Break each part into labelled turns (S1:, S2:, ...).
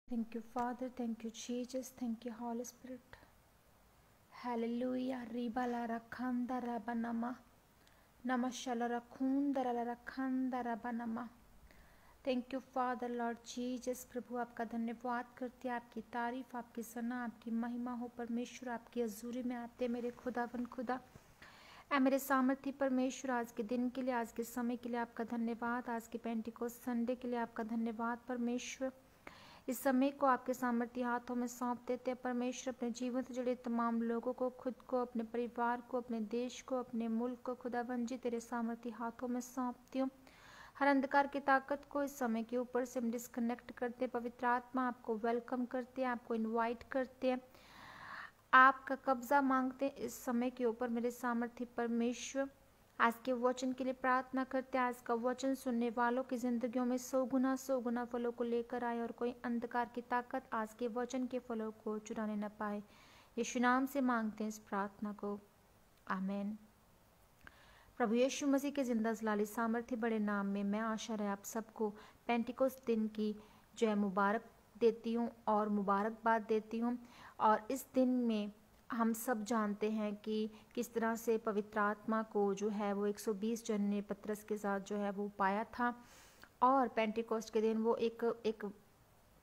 S1: Thank you, Father. Thank you, Jesus. Thank you, Holy Spirit. Hallelujah. Riba la rakhanda rabanama. Namashala rakhunda la rakhanda rabanama. Thank you father Lord Jesus. प्रभु आपका धन्यवाद करते हैं, आपकी तारीफ, आपकी सना, आपकी महिमा हो परमेश्वर। आपकी हजूरी में आते मेरे खुदावन खुदा ऐ मेरे सामर्थी परमेश्वर, आज के दिन के लिए, आज के समय के लिए आपका धन्यवाद। आज के पेंटिकोस्ट संडे के लिए आपका धन्यवाद परमेश्वर। इस समय को आपके सामर्थ्य हाथों में सौंप देते हैं परमेश्वर। अपने जीवन से जुड़े तमाम लोगों को, खुद को, अपने परिवार को, अपने देश को, अपने मुल्क को खुदावन जी तेरे सामर्थ्य हाथों में सौंपती हूँ। हर अंधकार की ताकत को इस समय के ऊपर से हम डिस्कनेक्ट करते हैं। पवित्र आत्मा आपको वेलकम करते हैं, आपको इनवाइट करते हैं, आपका कब्जा मांगते हैं इस समय के ऊपर मेरे सामर्थ्य परमेश्वर। आज के वचन के लिए प्रार्थना करते हैं, आज का वचन सुनने वालों की जिंदगियों में 100 गुना फलों को लेकर आए और कोई अंधकार की ताकत आज के वचन के फलों को चुराने न पाए। यीशु नाम से मांगते हैं इस प्रार्थना को, आमीन। प्रभु यीशु मसीह के जिंदा जलाली सामर्थ्य बड़े नाम में मैं आशा है आप सबको पेंटिकोस्ट दिन की जय मुबारक देती हूँ और मुबारकबाद देती हूँ। और इस दिन में हम सब जानते हैं कि किस तरह से पवित्र आत्मा को जो है वो 120 जन ने पतरस के साथ जो है वो पाया था। और पेंटिकोस्ट के दिन वो एक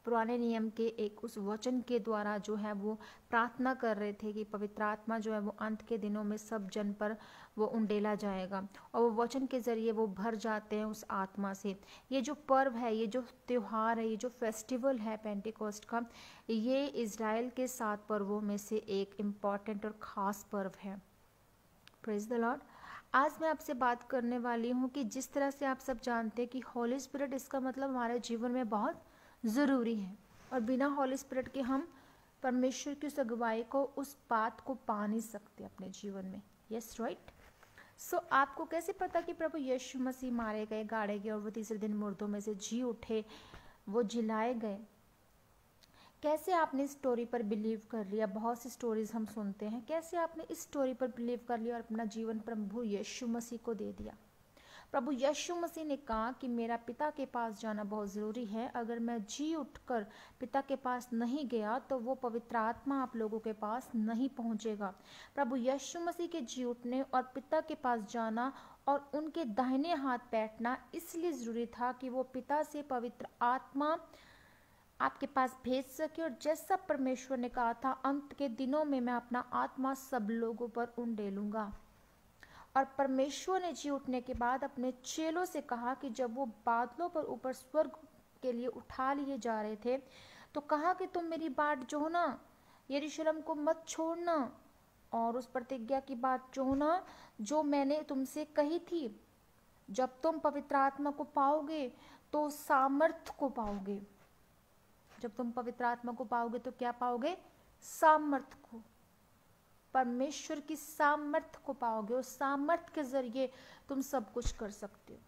S1: पुराने नियम के एक उस वचन के द्वारा जो है वो प्रार्थना कर रहे थे कि पवित्र आत्मा जो है वो अंत के दिनों में सब जन पर वो उंडेला जाएगा और वो वचन के जरिए वो भर जाते हैं उस आत्मा से। ये जो पर्व है, ये जो त्योहार है, ये जो फेस्टिवल है पेंटिकोस्ट का, ये इज़राइल के 7 पर्वों में से एक इम्पॉर्टेंट और ख़ास पर्व है। Praise the Lord. आज मैं आपसे बात करने वाली हूँ कि जिस तरह से आप सब जानते हैं कि हॉली स्पिरिट, इसका मतलब हमारे जीवन में बहुत ज़रूरी है और बिना हॉली स्पिरिट के हम परमेश्वर की उस अगुवाई को, उस बात को पा नहीं सकते अपने जीवन में। Yes right. सो आपको कैसे पता कि प्रभु यीशु मसीह मारे गए, गाड़े गए और वो तीसरे दिन मुर्दों में से जी उठे, वो जिलाए गए? कैसे आपने इस स्टोरी पर बिलीव कर लिया? बहुत सी स्टोरीज हम सुनते हैं, कैसे आपने इस स्टोरी पर बिलीव कर लिया और अपना जीवन प्रभु यीशु मसीह को दे दिया? प्रभु यीशु मसीह ने कहा कि मेरा पिता के पास जाना बहुत ज़रूरी है। अगर मैं जी उठकर पिता के पास नहीं गया तो वो पवित्र आत्मा आप लोगों के पास नहीं पहुंचेगा। प्रभु यीशु मसीह के जी उठने और पिता के पास जाना और उनके दाहिने हाथ बैठना इसलिए ज़रूरी था कि वो पिता से पवित्र आत्मा आपके पास भेज सके। और जैसा परमेश्वर ने कहा था, अंत के दिनों में मैं अपना आत्मा सब लोगों पर उंडेलूंगा। और परमेश्वर ने जी उठने के बाद अपने चेलों से कहा कि जब वो बादलों पर ऊपर स्वर्ग के लिए उठा लिए जा रहे थे तो कहा कि तुम मेरी बाट जोहना, यरूशलेम को मत छोड़ना और उस प्रतिज्ञा की बात जोहना जो मैंने तुमसे कही थी। जब तुम पवित्र आत्मा को पाओगे तो सामर्थ को पाओगे। जब तुम पवित्र आत्मा को पाओगे तो क्या पाओगे? सामर्थ को, परमेश्वर की सामर्थ को पाओगे। उस सामर्थ के जरिए तुम सब कुछ कर सकते हो।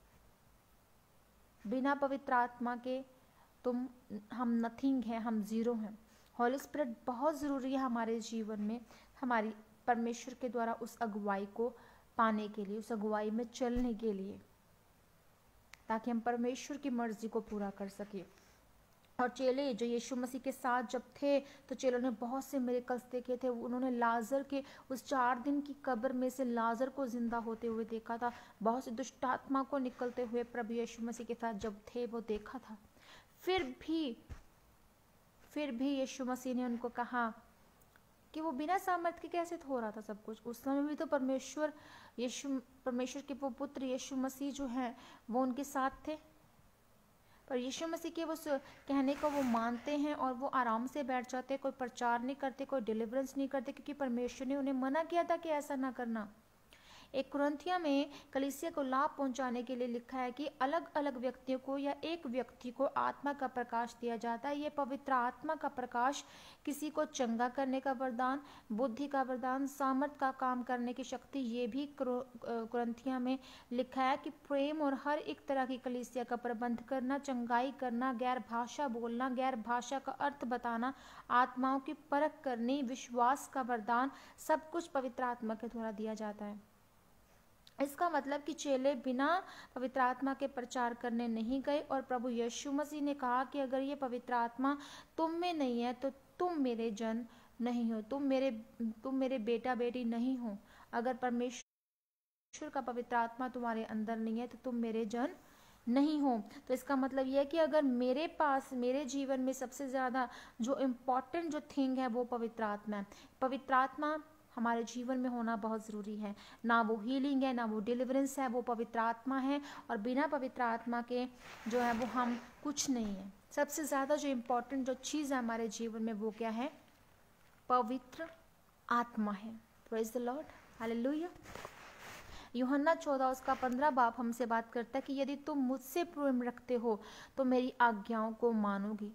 S1: बिना पवित्र आत्मा के हम नथिंग हैं, हम जीरो हैं। हॉली स्पिरिट बहुत ज़रूरी है हमारे जीवन में, हमारी परमेश्वर के द्वारा उस अगुवाई को पाने के लिए, उस अगुवाई में चलने के लिए, ताकि हम परमेश्वर की मर्जी को पूरा कर सके। और चेले जो यीशु मसीह के साथ जब थे तो चेलों ने बहुत से मिरेकल्स देखे थे। उन्होंने लाजर के उस 4 दिन की कब्र में से लाजर को जिंदा होते हुए देखा था। बहुत से दुष्ट आत्मा को निकलते हुए प्रभु यीशु मसीह के साथ जब थे वो देखा था। फिर भी यीशु मसीह ने उनको कहा कि वो बिना सामर्थ के कैसे हो रहा था सब कुछ। उस समय भी तो परमेश्वर के वो पुत्र यीशु मसीह जो है वो उनके साथ थे। पर यीशु मसीह के वो कहने को वो मानते हैं और वो आराम से बैठ जाते हैं, कोई प्रचार नहीं करते, कोई डिलीवरेंस नहीं करते, क्योंकि परमेश्वर ने उन्हें मना किया था कि ऐसा ना करना। 1 कुरिन्थियों में कलीसिया को लाभ पहुंचाने के लिए लिखा है कि अलग अलग व्यक्तियों को या एक व्यक्ति को आत्मा का प्रकाश दिया जाता है। ये पवित्र आत्मा का प्रकाश किसी को चंगा करने का वरदान, बुद्धि का वरदान, सामर्थ का काम करने की शक्ति। ये भी कुरिन्थियों में लिखा है कि प्रेम और हर एक तरह की कलीसिया का प्रबंध करना, चंगाई करना, गैर भाषा बोलना, गैर भाषा का अर्थ बताना, आत्माओं की परख करनी, विश्वास का वरदान, सब कुछ पवित्र आत्मा के द्वारा दिया जाता है। इसका मतलब कि चेले बिना पवित्र आत्मा के प्रचार करने नहीं गए, और प्रभु यीशु मसीह ने कहा कि अगर ये पवित्र आत्मा तुम में नहीं है तो तुम मेरे जन नहीं हो, तुम मेरे बेटा बेटी नहीं हो। अगर परमेश्वर का पवित्र आत्मा तुम्हारे अंदर नहीं है तो तुम मेरे जन नहीं हो। तो इसका मतलब यह है कि अगर मेरे पास, मेरे जीवन में सबसे ज़्यादा जो इम्पोर्टेंट जो थिंग है वो पवित्र आत्मा है। पवित्र आत्मा हमारे जीवन में होना बहुत ज़रूरी है। ना वो हीलिंग है, ना वो डिलीवरेंस है, वो पवित्र आत्मा है। और बिना पवित्र आत्मा के जो है वो हम कुछ नहीं है। सबसे ज़्यादा जो इम्पोर्टेंट जो चीज़ है हमारे जीवन में वो क्या है? पवित्र आत्मा है। Praise the Lord, hallelujah. यूहन्ना 14 उसका 15 बाप हमसे बात करता है कि यदि तुम मुझसे प्रेम रखते हो तो मेरी आज्ञाओं को मानोगी।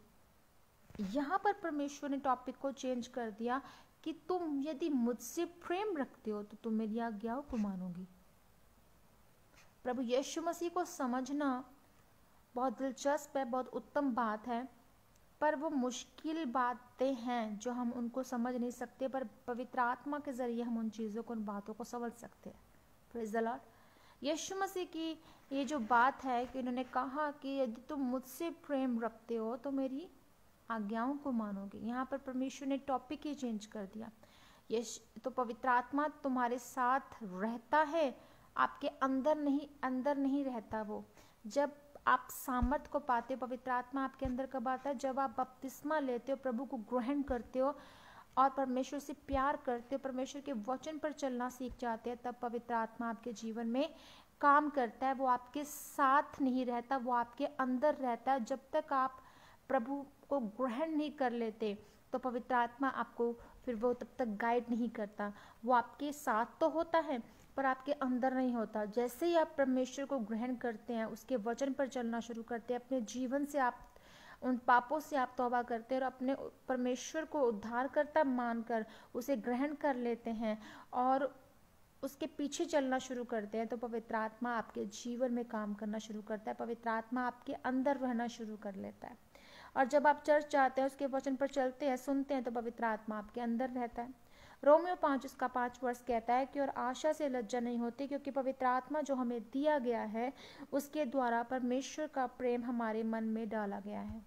S1: यहाँ पर परमेश्वर ने टॉपिक को चेंज कर दिया कि तुम यदि मुझसे प्रेम रखते हो तो तुम मेरी आज्ञाओं को मानोगी। प्रभु यीशु मसीह को समझना बहुत दिलचस्प है, बहुत उत्तम बात है, पर वो मुश्किल बातें हैं जो हम उनको समझ नहीं सकते, पर पवित्र आत्मा के जरिए हम उन चीज़ों को, उन बातों को समझ सकते हैं। Praise the Lord. Yeshu Masih की ये जो बात है कि उन्होंने कहा कि यदि तुम मुझसे प्रेम रखते हो तो मेरी आज्ञाओं को मानोगे। यहाँ पर परमेश्वर ने टॉपिक ही चेंज कर दिया। ये तो पवित्र आत्मा तुम्हारे साथ रहता है, आपके अंदर नहीं रहता वो। जब आप सामर्थ को पाते हो, पवित्र आत्मा आपके अंदर कब आता है? जब आप बपतिस्मा लेते हो, प्रभु को ग्रहण करते हो और परमेश्वर से प्यार करते हो, परमेश्वर के वचन पर चलना सीख जाते हैं, तब पवित्र आत्मा आपके जीवन में काम करता है। वो आपके साथ नहीं रहता, वो आपके अंदर रहता है। जब तक आप प्रभु को ग्रहण नहीं कर लेते तो पवित्र आत्मा आपको फिर वो तब तक गाइड नहीं करता। वो आपके साथ तो होता है पर आपके अंदर नहीं होता। जैसे ही आप परमेश्वर को ग्रहण करते हैं, उसके वचन पर चलना शुरू करते हैं, अपने जीवन से आप उन पापों से आप तौबा करते हैं और अपने परमेश्वर को उद्धारकर्ता मानकर उसे ग्रहण कर लेते हैं और उसके पीछे चलना शुरू करते हैं, तो पवित्र आत्मा आपके जीवन में काम करना शुरू करता है। पवित्र आत्मा आपके अंदर रहना शुरू कर लेता है। और जब आप चर्च जाते हैं, उसके वचन पर चलते हैं, सुनते हैं, तो पवित्र आत्मा आपके अंदर रहता है। रोमियो 5 उसका 5 वर्ष कहता है कि और आशा से लज्जा नहीं होती, क्योंकि पवित्र आत्मा जो हमें दिया गया है उसके द्वारा परमेश्वर का प्रेम हमारे मन में डाला गया है।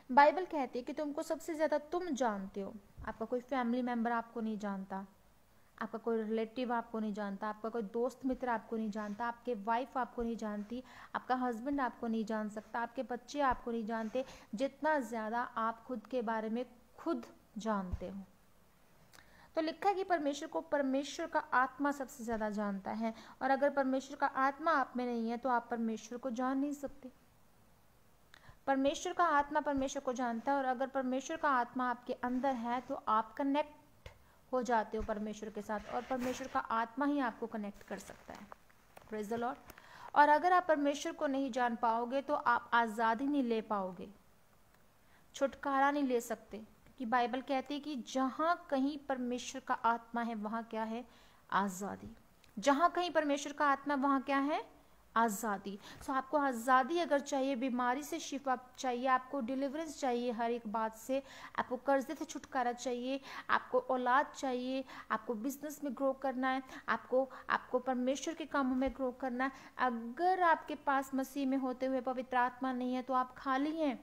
S1: बाइबल कहती है कि तुमको सबसे ज्यादा तुम जानते हो, आपका कोई फैमिली मेंबर आपको नहीं जानता, आपका कोई रिलेटिव आपको नहीं जानता, आपका कोई दोस्त मित्र आपको नहीं जानता, आपके वाइफ आपको नहीं जानती, आपका हस्बैंड आपको नहीं जान सकता, आपके बच्चे आपको नहीं जानते, जितना ज़्यादा आप खुद के बारे में खुद जानते हो। तो लिखा है कि परमेश्वर का आत्मा सबसे ज़्यादा जानता है, और अगर परमेश्वर का आत्मा आप में नहीं है तो आप परमेश्वर को जान नहीं सकते। परमेश्वर का आत्मा परमेश्वर को जानता है, और अगर परमेश्वर का आत्मा आपके अंदर है तो आप कनेक्ट हो जाते हो परमेश्वर के साथ, और परमेश्वर का आत्मा ही आपको कनेक्ट कर सकता है। Praise the Lord. और अगर आप परमेश्वर को नहीं जान पाओगे तो आप आज़ादी नहीं ले पाओगे, छुटकारा नहीं ले सकते, कि बाइबल कहती है कि जहाँ कहीं परमेश्वर का आत्मा है वहाँ क्या है? आज़ादी। जहाँ कहीं परमेश्वर का आत्मा वहाँ क्या है? आज़ादी। सो आपको आज़ादी अगर चाहिए, बीमारी से शिफा चाहिए, आपको डिलीवरेंस चाहिए हर एक बात से, आपको कर्जे से छुटकारा चाहिए, आपको औलाद चाहिए, आपको बिजनेस में ग्रो करना है, आपको परमेश्वर के कामों में ग्रो करना है, अगर आपके पास मसीह में होते हुए पवित्र आत्मा नहीं है तो आप खाली हैं।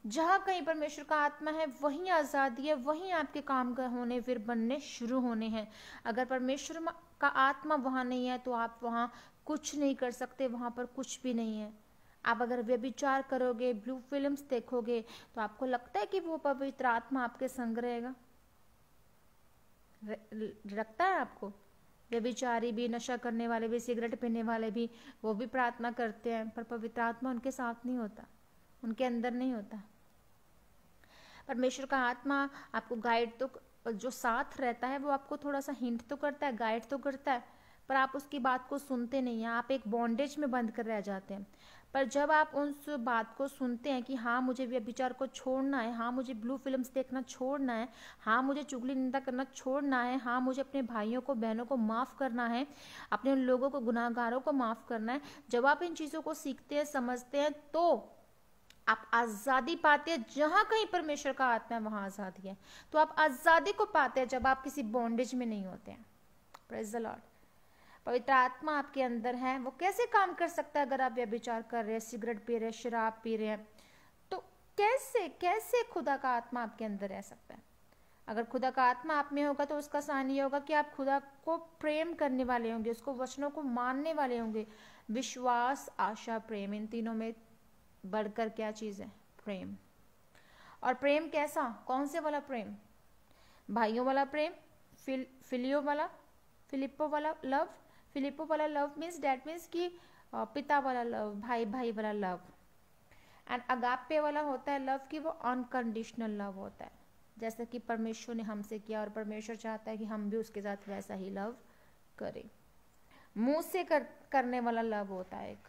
S1: जहाँ कहीं परमेश्वर का आत्मा है वहीं आज़ादी है, वहीं आपके काम होने फिर बनने शुरू होने हैं। अगर परमेश्वर का आत्मा वहाँ नहीं है तो आप वहाँ कुछ नहीं कर सकते, वहाँ पर कुछ भी नहीं है। आप अगर व्यभिचार करोगे, ब्लू फिल्म्स देखोगे, तो आपको लगता है कि वो पवित्र आत्मा आपके संग रहेगा? रखता है आपको? व्यभिचारी भी, नशा करने वाले भी, सिगरेट पीने वाले भी, वो भी प्रार्थना करते हैं, पर पवित्र आत्मा उनके साथ नहीं होता, उनके अंदर नहीं होता। परमेश्वर का आत्मा आपको गाइड तो, जो साथ रहता है वो आपको थोड़ा सा हिंट तो करता है, गाइड तो करता है, पर आप उसकी बात को सुनते नहीं हैं, आप एक बॉन्डेज में बंद कर रह जाते हैं। पर जब आप उस बात को सुनते हैं कि हाँ मुझे व्यभिचार को छोड़ना है, हाँ मुझे ब्लू फिल्म्स देखना छोड़ना है, हाँ मुझे चुगली निंदा करना छोड़ना है, हाँ मुझे अपने भाइयों को बहनों को माफ़ करना है, अपने उन लोगों को, गुनाहगारों को माफ़ करना है, जब आप इन चीज़ों को सीखते हैं, समझते हैं, तो आप आज़ादी पाते हैं। जहाँ कहीं परमेश्वर का आत्मा है वहाँ आज़ादी है। तो आप आज़ादी को पाते हैं जब आप किसी बॉन्डेज में नहीं होते हैं। Praise the Lord. पवित्र आत्मा आपके अंदर है, वो कैसे काम कर सकता है? अगर आप व्यभिचार कर रहे हैं, सिगरेट पी रहे हैं, शराब पी रहे हैं, तो कैसे कैसे खुदा का आत्मा आपके अंदर रह सकता है? अगर खुदा का आत्मा आप में होगा तो उसका साइन ये होगा कि आप खुदा को प्रेम करने वाले होंगे, उसको वचनों को मानने वाले होंगे। विश्वास, आशा, प्रेम, इन तीनों में बढ़कर क्या चीज है? प्रेम। और प्रेम कैसा? कौन से वाला प्रेम? भाइयों वाला प्रेम, फिलियो वाला, फिलिप्पो वाला लव। फिलिप्पो वाला लव मीन्स डैट मीन्स कि पिता वाला लव, भाई भाई वाला लव। एंड अगापे वाला होता है लव कि वो अनकंडीशनल लव होता है, जैसा कि परमेश्वर ने हमसे किया और परमेश्वर चाहता है कि हम भी उसके साथ वैसा ही लव करें। मुंह से करने वाला लव होता है एक।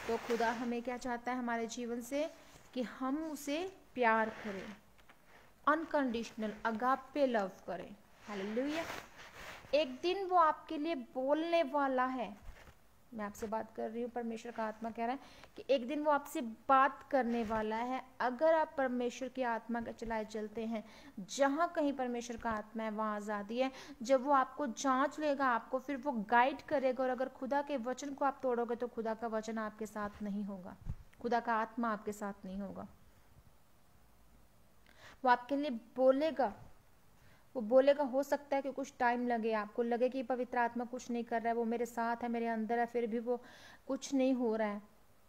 S1: तो खुदा हमें क्या चाहता है हमारे जीवन से? कि हम उसे प्यार करें, अनकंडीशनल अगापे लव करें। हालेलुया। एक दिन वो आपके लिए बोलने वाला है। मैं आपसे बात कर रही हूँ, परमेश्वर का आत्मा कह रहा है कि एक दिन वो आपसे बात करने वाला है। अगर आप परमेश्वर की आत्मा के चलाए चलते हैं, जहाँ कहीं परमेश्वर का आत्मा है वहाँ आज़ादी है। जब वो आपको जांच लेगा, आपको फिर वो गाइड करेगा। और अगर खुदा के वचन को आप तोड़ोगे तो खुदा का वचन आपके साथ नहीं होगा, खुदा का आत्मा आपके साथ नहीं होगा। वो आपके लिए बोलेगा, वो बोलेगा। हो सकता है कि कुछ टाइम लगे, आपको लगे कि पवित्र आत्मा कुछ नहीं कर रहा है, वो मेरे साथ है, मेरे अंदर है, फिर भी वो कुछ नहीं हो रहा है।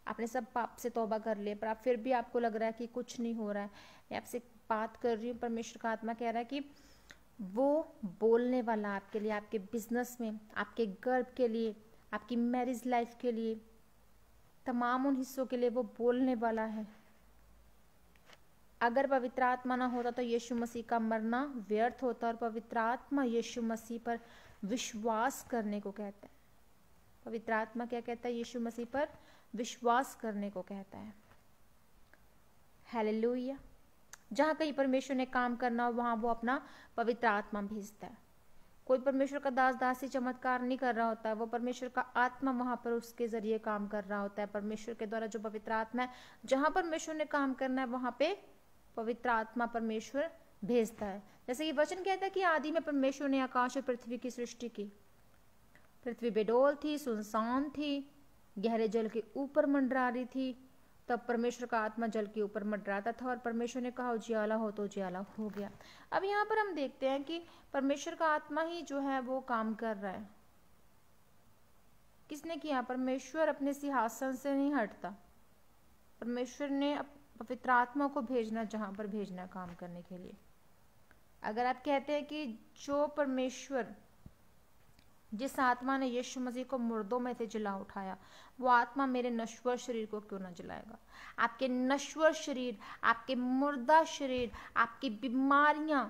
S1: आपने सब पाप से तौबा कर लिया, पर आप फिर भी आपको लग रहा है कि कुछ नहीं हो रहा है। मैं आपसे बात कर रही हूँ, परमेश्वर का आत्मा कह रहा है कि वो बोलने वाला आपके लिए, आपके बिजनेस में, आपके गर्भ के लिए, आपकी मैरिज लाइफ के लिए, तमाम उन हिस्सों के लिए वो बोलने वाला है। अगर पवित्र आत्मा ना होता तो यीशु मसीह का मरना व्यर्थ होता। और पवित्र आत्मा यीशु मसीह पर विश्वास करने को कहता है। पवित्र आत्मा क्या कहता है? यीशु मसीह पर विश्वास करने को कहता है। हालेलुया। जहाँ कहीं परमेश्वर ने काम करना हो वहाँ वो अपना पवित्र आत्मा भेजता है। कोई परमेश्वर का दास दासी चमत्कार नहीं कर रहा होता है, वो परमेश्वर का आत्मा वहाँ पर उसके जरिए काम कर रहा होता है। परमेश्वर के द्वारा जो पवित्र आत्मा है, जहाँ परमेश्वर ने काम करना है वहाँ पे पवित्र आत्मा परमेश्वर भेजता है। जैसे ये वचन कहता है कि आदि में परमेश्वर ने आकाश और पृथ्वी की सृष्टि की। पृथ्वी बेडौल थी, सुनसान थी, गहरे जल के ऊपर मंडरा रही थी। तब परमेश्वर का आत्मा जल के ऊपर मंडराता था और परमेश्वर ने कहा उजियाला हो, तो उजियाला हो गया। अब यहाँ पर हम देखते हैं कि परमेश्वर का आत्मा ही जो है वो काम कर रहा है। किसने किया? परमेश्वर अपने सिंहासन से नहीं हटता। परमेश्वर ने पवित्र आत्मा को भेजना जहां पर भेजना काम करने के लिए। अगर आप कहते हैं कि जो परमेश्वर, जिस आत्मा ने यीशु मसीह को मुर्दों में से जिला उठाया, वो आत्मा मेरे नश्वर शरीर को क्यों ना जलाएगा? आपके नश्वर शरीर, आपके मुर्दा शरीर, आपकी बीमारियां,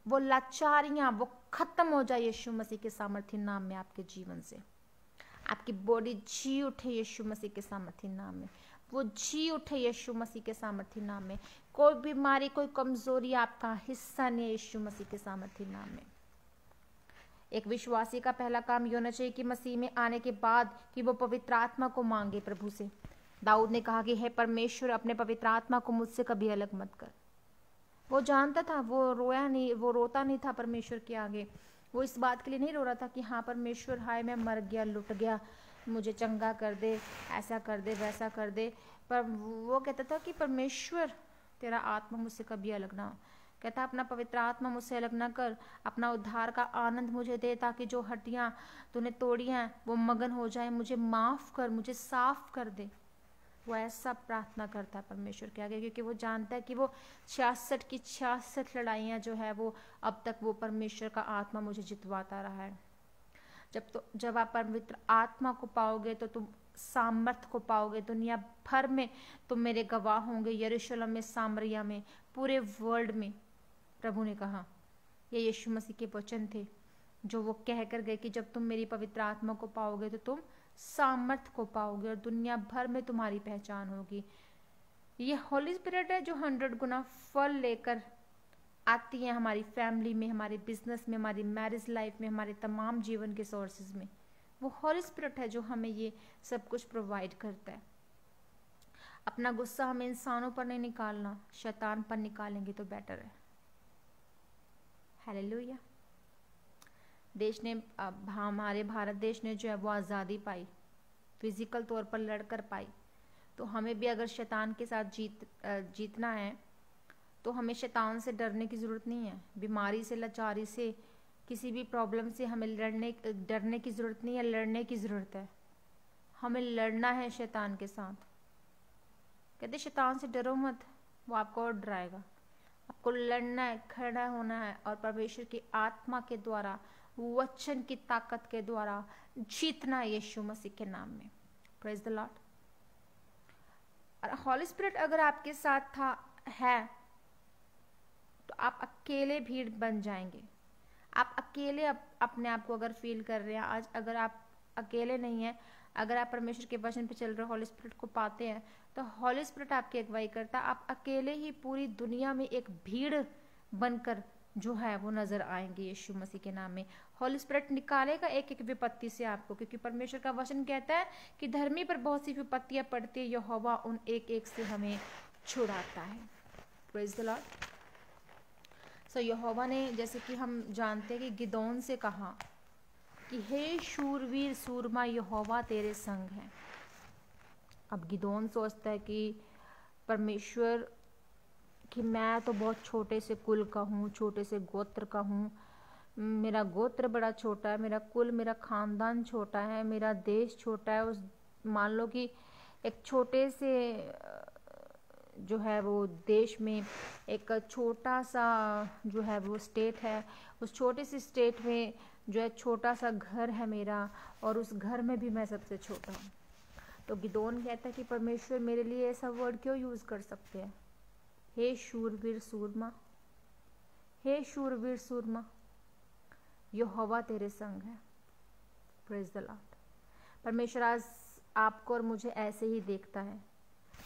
S1: वो लाचारियां, वो खत्म हो जाए यीशु मसीह के सामर्थ्य नाम में। आपके जीवन से आपकी बॉडी जी उठे यीशु मसीह के सामर्थ्य नाम में। वो जी उठे यीशु मसीह के सामर्थ्य नाम में। कोई बीमारी, कोई कमजोरी आपका हिस्सा नहीं है यीशु मसीह के सामर्थ्य नाम में। एक विश्वासी का पहला काम ये होना चाहिए कि मसीह में आने के बाद कि वो पवित्र आत्मा को मांगे प्रभु से। दाऊद ने कहा कि हे परमेश्वर, अपने पवित्र आत्मा को मुझसे कभी अलग मत कर। वो जानता था, वो रोया नहीं, वो रोता नहीं था परमेश्वर के आगे। वो इस बात के लिए नहीं रो रहा था कि हाँ परमेश्वर, हाय मैं मर गया, लुट गया, मुझे चंगा कर दे, ऐसा कर दे, वैसा कर दे। पर वो कहता था कि परमेश्वर, तेरा आत्मा मुझसे कभी अलग ना हो। कहता अपना पवित्र आत्मा मुझसे अलग ना कर, अपना उद्धार का आनंद मुझे दे, ताकि जो हड्डियां तूने तोड़ी हैं वो मगन हो जाए। मुझे माफ कर, मुझे साफ कर दे। वो ऐसा प्रार्थना करता है परमेश्वर के आगे, क्योंकि वो जानता है कि वो 66 की 66 लड़ाइयाँ जो है वो अब तक वो परमेश्वर का आत्मा मुझे जितवाता रहा है। जब आप पवित्र आत्मा को पाओगे तो तुम सामर्थ को पाओगे। दुनिया भर में तुम मेरे गवाह होंगे, यरूशलेम में, सामरिया में, पूरे वर्ल्ड में। प्रभु ने कहा, ये यीशु मसीह के वचन थे जो वो कह कर गए कि जब तुम मेरी पवित्र आत्मा को पाओगे तो तुम सामर्थ को पाओगे और दुनिया भर में तुम्हारी पहचान होगी। ये होली स्पिरिट है जो 100 गुना फल लेकर आती है हमारी फैमिली में, हमारे बिजनेस में, हमारी मैरिज लाइफ में, हमारे तमाम जीवन के सोर्सेज में। वो होली स्पिरिट है जो हमें ये सब कुछ प्रोवाइड करता है। अपना गुस्सा हमें इंसानों पर नहीं निकालना, शैतान पर निकालेंगे तो बेटर है। हालेलुया। देश ने, हमारे भारत देश ने जो है वो आज़ादी पाई, फिजिकल तौर पर लड़कर पाई। तो हमें भी अगर शैतान के साथ जीतना है तो हमें शैतान से डरने की ज़रूरत नहीं है। बीमारी से, लाचारी से, किसी भी प्रॉब्लम से हमें डरने की ज़रूरत नहीं है, लड़ने की ज़रूरत है। हमें लड़ना है शैतान के साथ। कहते शैतान से डरो मत, वो आपको और डराएगा। आपको लड़ना है, खड़ा होना है और परमेश्वर की आत्मा के द्वारा, वचन की ताकत के द्वारा जीतना है यीशु मसीह के नाम में। Praise the Lord. और हॉली स्पिरिट अगर आपके साथ है तो आप अकेले भीड़ बन जाएंगे। आप अकेले अपने आप को अगर फील कर रहे हैं आज, अगर आप अकेले नहीं हैं, अगर आप परमेश्वर के वचन पे चल रहे, हॉली स्पिरिट को पाते हैं, तो हॉली स्पिरिट आपकी अगुवाई करता है। आप अकेले ही पूरी दुनिया में एक भीड़ बनकर जो है वो नजर आएंगे यीशु मसीह के नाम में। हॉली स्पिरिट निकालेगा एक एक विपत्ति से आपको, क्योंकि परमेश्वर का वचन कहता है कि धर्मी पर बहुत सी विपत्तियां पड़ती है, यहोवा उन एक एक से हमें छुड़ाता है। Praise the Lord. सो यहोवा ने, जैसे कि हम जानते हैं कि गिदोन से कहा कि हे शूरवीर सूरमा, यहोवा तेरे संग है। अब गिदोन सोचता है कि परमेश्वर, कि मैं तो बहुत छोटे से कुल का हूँ, छोटे से गोत्र का हूँ, मेरा गोत्र बड़ा छोटा है, मेरा कुल, मेरा खानदान छोटा है, मेरा देश छोटा है। उस मान लो कि एक छोटे से जो है वो देश में एक छोटा सा जो है वो स्टेट है, उस छोटे से स्टेट में जो है छोटा सा घर है मेरा, और उस घर में भी मैं सबसे छोटा हूँ। तो गिदोन कहता है कि परमेश्वर मेरे लिए ऐसा वर्ड क्यों यूज़ कर सकते हैं। हे शूरवीर सूरमा, हे शूरवीर सूरमा, यहोवा तेरे संग है। Praise the Lord. परमेश्वर आज आपको और मुझे ऐसे ही देखता है।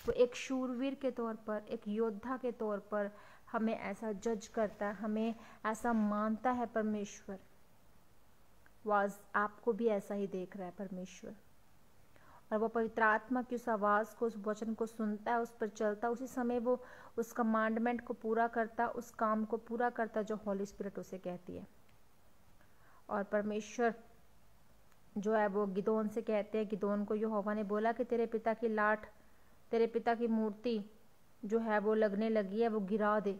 S1: वो एक शूरवीर के तौर पर, एक योद्धा के तौर पर हमें ऐसा जज करता है, हमें ऐसा मानता है परमेश्वर। वो आज आपको भी ऐसा ही देख रहा है परमेश्वर। और वो पवित्र आत्मा की उस आवाज़ को, उस वचन को सुनता है, उस पर चलता, उसी समय वो उस कमांडमेंट को पूरा करता, उस काम को पूरा करता जो हॉली स्पिरिट उसे कहती है। और परमेश्वर जो है वो गिदोन से कहते हैं, गिदोन को यहोवा ने बोला कि तेरे पिता की लाट, तेरे पिता की मूर्ति जो है वो लगने लगी है, वो गिरा दे।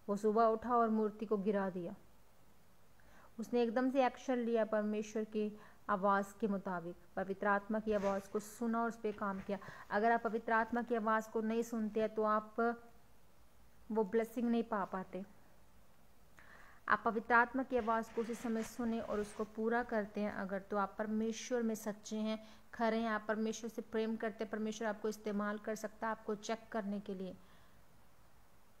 S1: वो सुबह उठा और मूर्ति को गिरा दिया। उसने एकदम से एक्शन लिया परमेश्वर की आवाज़ के मुताबिक, पवित्र आत्मा की आवाज़ को सुना और उस पर काम किया। अगर आप पवित्र आत्मा की आवाज़ को नहीं सुनते हैं तो आप वो ब्लेसिंग नहीं पा पाते। आप पवित्र आत्मा की आवाज़ को उसी समय सुने और उसको पूरा करते हैं अगर, तो आप परमेश्वर में सच्चे हैं, खरे हैं, आप परमेश्वर से प्रेम करते हैं। परमेश्वर आपको इस्तेमाल कर सकता है आपको चेक करने के लिए।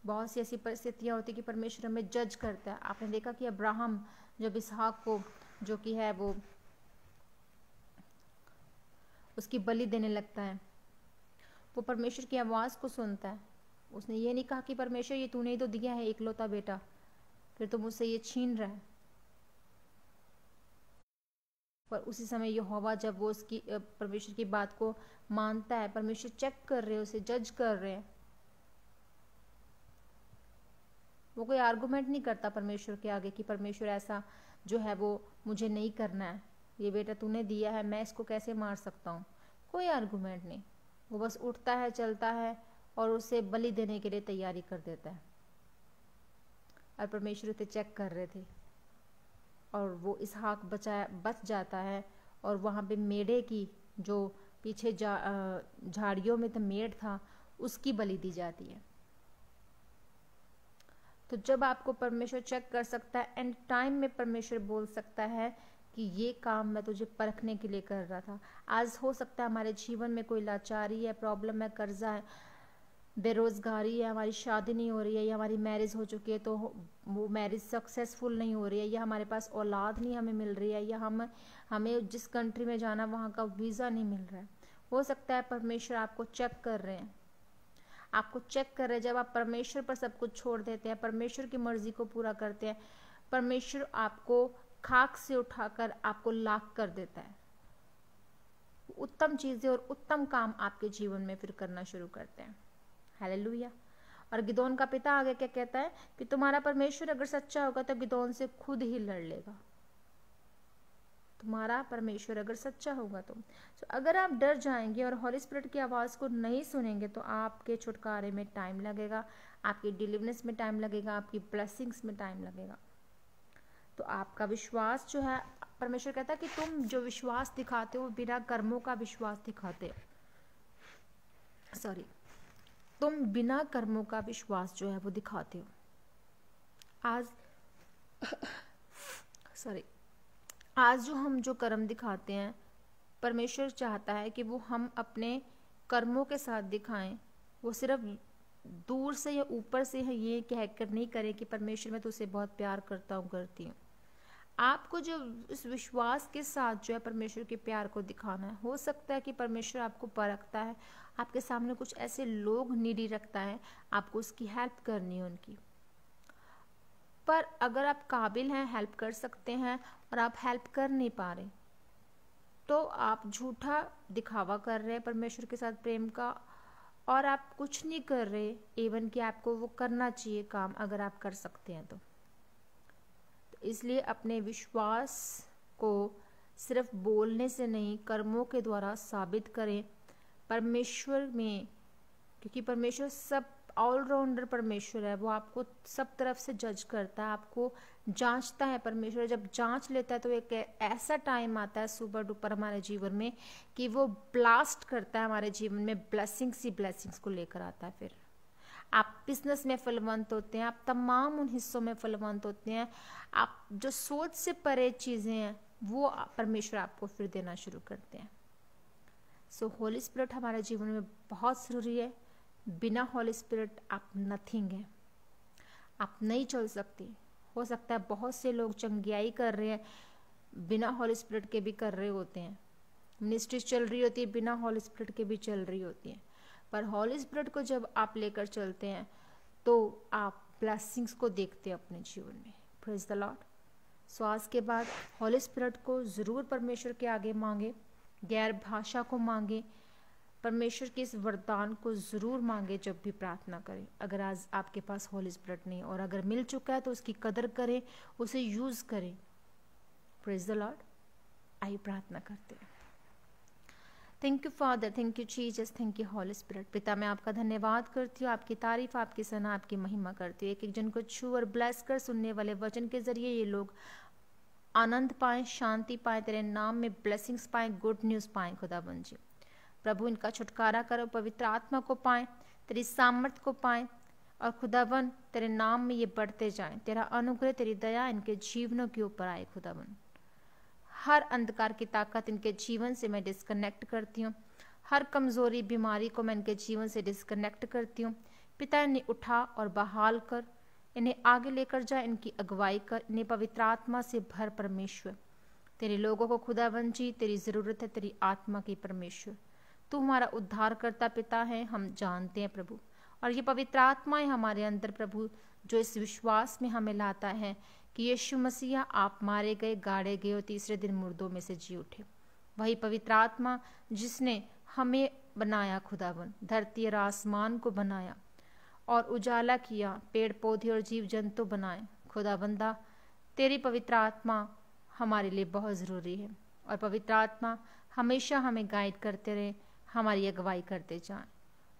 S1: बहुत सी ऐसी परिस्थितियाँ होती कि परमेश्वर हमें जज करता है। आपने देखा कि अब्राहम जब इसहाक को जो कि है वो उसकी बलि देने लगता है, वो परमेश्वर की आवाज़ को सुनता है। उसने ये नहीं कहा कि परमेश्वर ये तूने ही तो दिया है इकलौता बेटा, फिर तो मुझसे ये छीन रहा है। पर उसी समय यहोवा जब वो उसकी परमेश्वर की बात को मानता है, परमेश्वर चेक कर रहे हैं, उसे जज कर रहे हैं, वो कोई आर्गुमेंट नहीं करता परमेश्वर के आगे कि परमेश्वर ऐसा जो है वो मुझे नहीं करना है, ये बेटा तूने दिया है, मैं इसको कैसे मार सकता हूँ। कोई आर्गुमेंट नहीं, वो बस उठता है, चलता है और उसे बलि देने के लिए तैयारी कर देता है। और परमेश्वर उसे चेक कर रहे थे और वो इसहाक बच जाता है। और वहाँ पे मेढ़े की जो पीछे झाड़ियों में तो मेढ़ था, उसकी बलि दी जाती है। तो जब आपको परमेश्वर चेक कर सकता है, एंड टाइम में परमेश्वर बोल सकता है कि ये काम मैं तुझे परखने के लिए कर रहा था। आज हो सकता है हमारे जीवन में कोई लाचारी है, प्रॉब्लम है, कर्जा है, बेरोजगारी है, हमारी शादी नहीं हो रही है, या हमारी मैरिज हो चुकी है तो वो मैरिज सक्सेसफुल नहीं हो रही है, या हमारे पास औलाद नहीं हमें मिल रही है, या हमें जिस कंट्री में जाना वहाँ का वीज़ा नहीं मिल रहा है। हो सकता है परमेश्वर आपको चेक कर रहे हैं, आपको चेक कर रहे हैं। जब आप परमेश्वर पर सब कुछ छोड़ देते हैं, परमेश्वर की मर्जी को पूरा करते हैं, परमेश्वर आपको खाक से उठाकर आपको लाख कर देता है। उत्तम चीजें और उत्तम काम आपके जीवन में फिर करना शुरू करते हैं। हालेलुया। और गिदोन का पिता आगे क्या कहता है कि तुम्हारा परमेश्वर अगर सच्चा होगा तो गिदोन से खुद ही लड़ लेगा। तुम्हारा परमेश्वर अगर सच्चा होगा तो अगर आप डर जाएंगे और हॉली स्पिरिट की आवाज़ को नहीं सुनेंगे तो आपके छुटकारे में टाइम लगेगा, आपकी डिलीवरेंस में टाइम लगेगा, आपकी ब्लेसिंग्स में टाइम लगेगा। तो आपका विश्वास जो है, परमेश्वर कहता है कि तुम जो विश्वास दिखाते हो बिना कर्मों का विश्वास दिखाते हो, तुम बिना कर्मों का विश्वास जो है वो दिखाते हो। आज जो हम जो कर्म दिखाते हैं, परमेश्वर चाहता है कि वो हम अपने कर्मों के साथ दिखाएं। वो सिर्फ दूर से या ऊपर से है ये कहकर नहीं करें कि परमेश्वर मैं तुझसे बहुत प्यार करता हूँ, करती हूँ। आपको जो इस विश्वास के साथ जो है परमेश्वर के प्यार को दिखाना है। हो सकता है कि परमेश्वर आपको परखता है, आपके सामने कुछ ऐसे लोग नीडी रखता है, आपको उसकी हेल्प करनी है उनकी। पर अगर आप काबिल हैं, हेल्प कर सकते हैं और आप हेल्प कर नहीं पा रहे, तो आप झूठा दिखावा कर रहे हैं परमेश्वर के साथ प्रेम का, और आप कुछ नहीं कर रहे इवन कि आपको वो करना चाहिए काम अगर आप कर सकते हैं तो इसलिए अपने विश्वास को सिर्फ बोलने से नहीं, कर्मों के द्वारा साबित करें परमेश्वर में, क्योंकि परमेश्वर सब ऑलराउंडर परमेश्वर है। वो आपको सब तरफ से जज करता है, आपको जांचता है। परमेश्वर जब जांच लेता है तो एक ऐसा टाइम आता है सुपर डुपर हमारे जीवन में कि वो ब्लास्ट करता है हमारे जीवन में, ब्लेसिंग्स ही ब्लेसिंग्स को लेकर आता है। फिर आप बिजनेस में फलवंत होते हैं, आप तमाम उन हिस्सों में फलवंत होते हैं, आप जो सोच से परे चीज़ें हैं वो परमेश्वर आपको फिर देना शुरू करते हैं। सो होली स्पिरिट हमारे जीवन में बहुत ज़रूरी है। बिना हॉली स्पिरिट आप नथिंग है, आप नहीं चल सकते। हो सकता है बहुत से लोग चंगियाई कर रहे हैं, बिना हॉली स्पिरिट के भी कर रहे होते हैं, मिनिस्ट्री चल रही होती है, बिना हॉली स्पिरिट के भी चल रही होती है। पर हॉली स्पिरिट को जब आप लेकर चलते हैं तो आप ब्लेसिंग्स को देखते हैं अपने जीवन में। Praise the Lord. श्वास के बाद हॉली स्पिरिट को ज़रूर परमेश्वर के आगे मांगे, गैर भाषा को मांगे, परमेश्वर के इस वरदान को ज़रूर मांगे जब भी प्रार्थना करें। अगर आज आपके पास हॉली स्पिरिट नहीं, और अगर मिल चुका है तो उसकी कदर करें, उसे यूज़ करें। Praise the lord. आइए प्रार्थना करते हैं। Thank you father, thank you Jesus, thank you holy spirit. पिता मैं आपका धन्यवाद करती हूँ, आपकी तारीफ, आपकी सना, आपकी महिमा करती हूँ। एक एक जन को छू और ब्लेस कर, सुनने वाले वचन के जरिए ये लोग आनंद पाएं, शांति पाएं, तेरे नाम में ब्लेसिंग्स पाएं, गुड न्यूज़ पाएं। खुदाबंद जी प्रभु इनका छुटकारा करो, पवित्र आत्मा को पाएं, तेरी सामर्थ को पाएं, और खुदाबंद तेरे नाम में ये बढ़ते जाएं। तेरा अनुग्रह, तेरी दया इनके जीवनों के ऊपर आए। खुदाबंद हर अंधकार की ताकत इनके जीवन से मैं डिस्कनेक्ट करती हूँ, हर कमजोरी बीमारी को मैं इनके जीवन से डिस्कनेक्ट करती हूँ। पिता इन्हें उठा और बहाल कर, इन्हें आगे लेकर जा, इनकी अगुवाई कर, इन्हें पवित्र आत्मा से भर। परमेश्वर तेरे लोगों को खुदाबंद जी तेरी ज़रूरत है, तेरी आत्मा की। परमेश्वर तू हमारा उद्धार करता पिता है, हम जानते हैं प्रभु, और ये पवित्र आत्मा है हमारे अंदर प्रभु, जो इस विश्वास में हमें लाता है कि यीशु मसीहा आप मारे गए, गाड़े गए और तीसरे दिन मुर्दों में से जी उठे। वही पवित्र आत्मा जिसने हमें बनाया खुदावन, धरती और आसमान को बनाया और उजाला किया, पेड़ पौधे और जीव जंतु बनाए। खुदाबंदा तेरी पवित्र आत्मा हमारे लिए बहुत ज़रूरी है, और पवित्र आत्मा हमेशा हमें गाइड करते रहे, हमारी अगुवाई करते जाएं।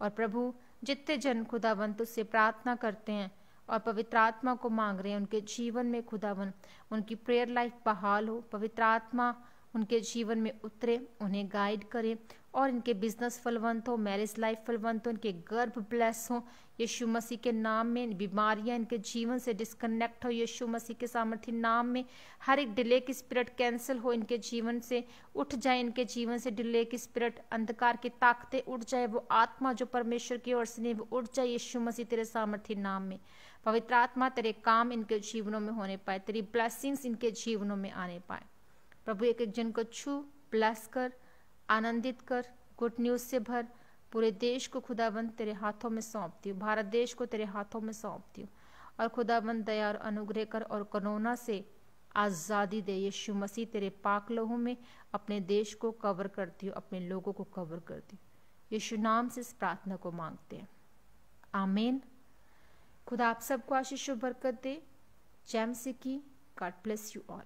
S1: और प्रभु जितने जन खुदावन तुझसे प्रार्थना करते हैं और पवित्र आत्मा को मांग रहे हैं, उनके जीवन में खुदावन उनकी प्रेयर लाइफ बहाल हो, पवित्र आत्मा उनके जीवन में उतरे, उन्हें गाइड करे, और इनके बिजनेस फलवंत हो, मैरिज लाइफ फलवंत हो, इनके गर्भ ब्लेस हो यीशु मसीह के नाम में। बीमारियां इनके जीवन से डिस्कनेक्ट हो यीशु मसीह के सामर्थ्य नाम में। हर एक डिले की स्पिरिट कैंसिल हो इनके जीवन से, उठ जाए इनके जीवन से डिले की स्पिरिट, अंधकार की ताकतें उठ जाए, वो आत्मा जो परमेश्वर की ओर से नहीं वो उठ जाए यीशु मसीह तेरे सामर्थ्य नाम में। पवित्र आत्मा तेरे काम इनके जीवनों में होने पाए, तेरी ब्लेसिंग्स इनके जीवनों में आने पाए। प्रभु एक एक जन को छू, ब्लेस कर, आनंदित कर, गुड न्यूज़ से भर। पूरे देश को खुदाबंद तेरे हाथों में सौंपती हूँ, भारत देश को तेरे हाथों में सौंपती हूँ, और खुदाबंद दया और अनुग्रह कर और कोरोना से आज़ादी दे। यीशु मसीह तेरे पाक लहू में अपने देश को कवर करती हूँ, अपने लोगों को कवर करती हूँ। यीशु नाम से इस प्रार्थना को मांगते हैं, आमीन। खुदा आप सबको आशीष और बरकत दे। जय मसीह की। God bless you all.